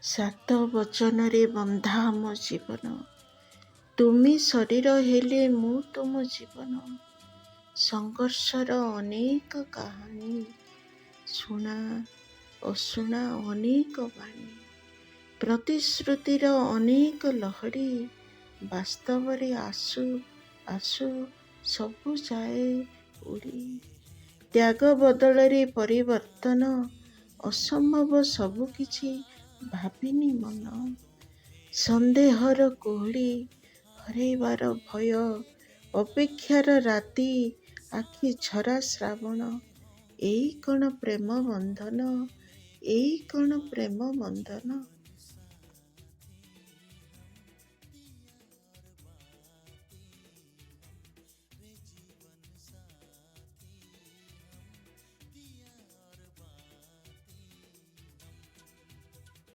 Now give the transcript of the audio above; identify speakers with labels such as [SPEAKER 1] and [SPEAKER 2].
[SPEAKER 1] ସାତ ବଚନରେ ବନ୍ଧା ଆମ ଜୀବନ, ତୁମେ ଶରୀର ହେଲେ ମୁଁ ତୁମ ଜୀବନ। ସଂଘର୍ଷର ଅନେକ କାହାଣୀ, ଶୁଣା ଅଶୁଣା ଅନେକ ବାଣୀ, ପ୍ରତିଶ୍ରୁତିର ଅନେକ ଲହଡ଼ି, ବାସ୍ତବରେ ଆସୁ ଆସୁ ସବୁ ଯାଏ ଉଡ଼ି। ତ୍ୟାଗ ବଦଳରେ ପରିବର୍ତ୍ତନ, ଅସମ୍ଭବ ସବୁକିଛି ଭାବିନି ମନ। ସନ୍ଦେହର କୁହୁଡ଼ି, ହରେଇବାର ଭୟ, ଅପେକ୍ଷାର ରାତି, ଆଖି ଝରା ଶ୍ରାବଣ। ଏଇ କ'ଣ ପ୍ରେମ ବନ୍ଧନ, ଏଇ କ'ଣ ପ୍ରେମ ବନ୍ଧନ।